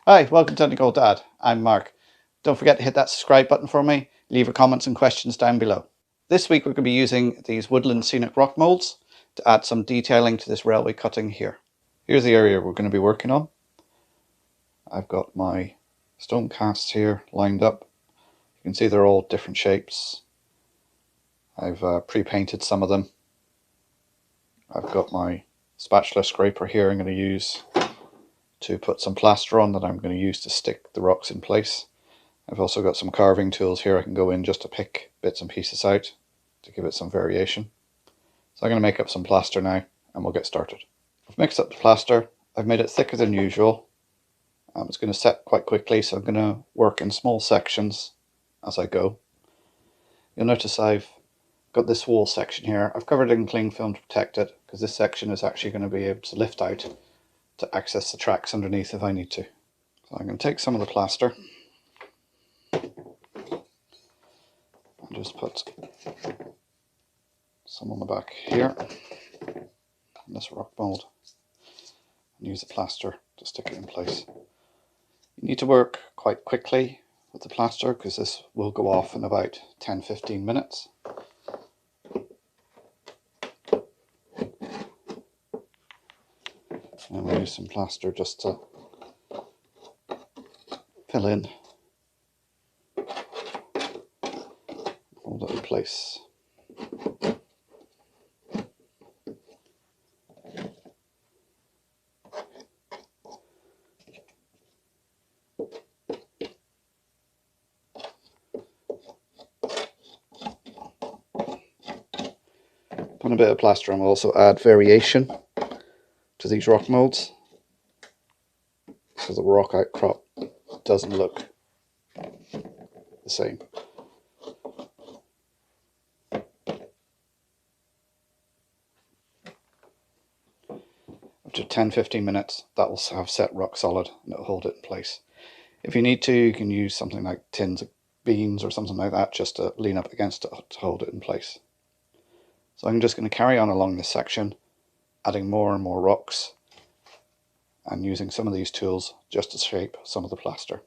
Hi, welcome to Donegal Dad. I'm Mark. Don't forget to hit that subscribe button for me. Leave your comments and questions down below. This week we're going to be using these woodland scenic rock moulds to add some detailing to this railway cutting here. Here's the area we're going to be working on. I've got my stone casts here lined up. You can see they're all different shapes. I've pre-painted some of them. I've got my spatula scraper here I'm going to use to put some plaster on that I'm going to use to stick the rocks in place. I've also got some carving tools here I can go in just to pick bits and pieces out to give it some variation. So I'm going to make up some plaster now and we'll get started. I've mixed up the plaster. I've made it thicker than usual. It's going to set quite quickly, so I'm going to work in small sections as I go. You'll notice I've got this wall section here. I've covered it in cling film to protect it because this section is actually going to be able to lift out to access the tracks underneath if I need to. So I'm going to take some of the plaster and just put some on the back here in this rock mould and use the plaster to stick it in place. You need to work quite quickly with the plaster because this will go off in about 10-15 minutes. And we'll use some plaster just to fill in, hold it in place. Put a bit of plaster and we'll also add variation to these rock moulds so the rock outcrop doesn't look the same. After 10-15 minutes that will have set rock solid and it will hold it in place. If you need to, you can use something like tins of beans or something like that just to lean up against it to hold it in place. So I'm just going to carry on along this section, adding more and more rocks and using some of these tools just to shape some of the plaster.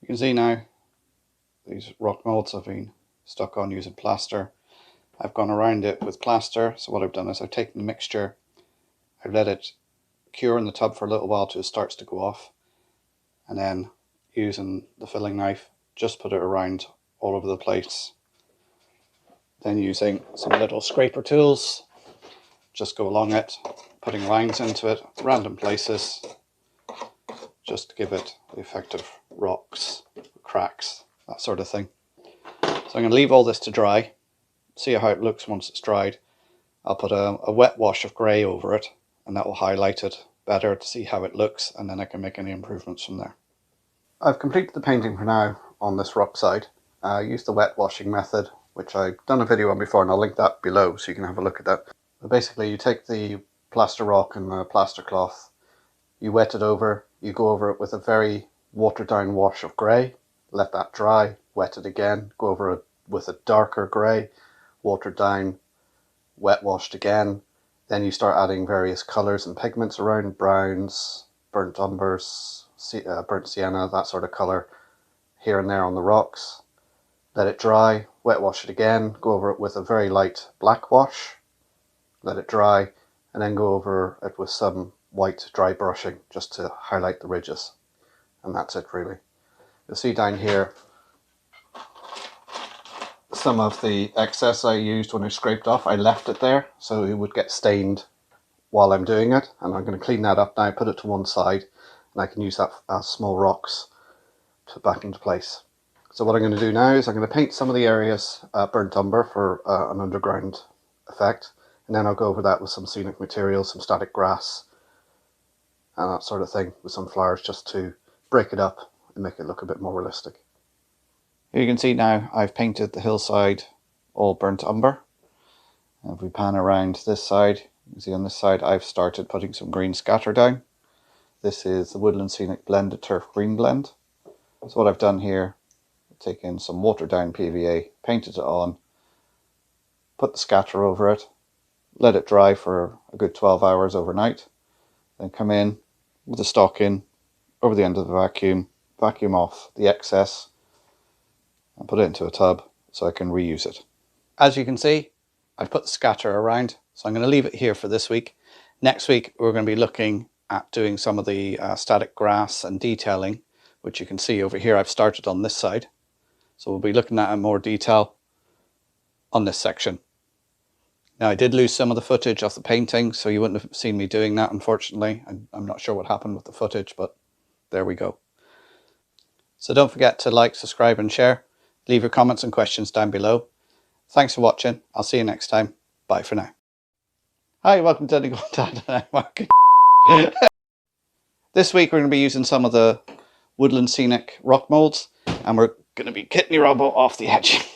You can see now these rock moulds have been stuck on using plaster. I've gone around it with plaster, so what I've done is I've taken the mixture, I've let it cure in the tub for a little while till it starts to go off, and then using the filling knife just put it around all over the place. Then using some little scraper tools, just go along it, putting lines into it, random places, just to give it the effect of rocks, cracks, that sort of thing. So I'm going to leave all this to dry, see how it looks once it's dried. I'll put a wet wash of grey over it and that will highlight it better to see how it looks, and then I can make any improvements from there. I've completed the painting for now on this rock side. I used the wet washing method, which I've done a video on before and I'll link that below so you can have a look at that. But basically you take the plaster rock and the plaster cloth, you wet it over, you go over it with a very watered down wash of grey, let that dry, wet it again, go over it with a darker grey, watered down, wet washed again. Then you start adding various colours and pigments around, browns, burnt umbers, burnt sienna, that sort of colour here and there on the rocks. Let it dry, wet wash it again, go over it with a very light black wash, let it dry, and then go over it with some white dry brushing just to highlight the ridges. And that's it really. You'll see down here some of the excess I used when I scraped off. I left it there so it would get stained while I'm doing it, and I'm going to clean that up now, put it to one side, and I can use that as small rocks to back into place. So what I'm going to do now is I'm going to paint some of the areas burnt umber for an underground effect, and then I'll go over that with some scenic materials, some static grass and that sort of thing, with some flowers just to break it up and make it look a bit more realistic. Here you can see now I've painted the hillside all burnt umber. And if we pan around this side, you can see on this side I've started putting some green scatter down. This is the Woodland Scenic Blended Turf Green Blend. So what I've done here, I've taken some watered down PVA, painted it on, put the scatter over it, let it dry for a good 12 hours overnight, then come in with the stock in, over the end of the vacuum off the excess, and put it into a tub so I can reuse it. As you can see, I've put the scatter around, so I'm going to leave it here for this week. Next week, we're going to be looking at doing some of the static grass and detailing, which you can see over here. I've started on this side. So we'll be looking at in more detail on this section. Now, I did lose some of the footage of the painting, so you wouldn't have seen me doing that, unfortunately. I'm not sure what happened with the footage, but there we go. So don't forget to like, subscribe and share. Leave your comments and questions down below. Thanks for watching. I'll see you next time. Bye for now. Hi, welcome to Donegal Railway. This week we're going to be using some of the woodland scenic rock molds, and we're going to be kitting your elbow off the edge.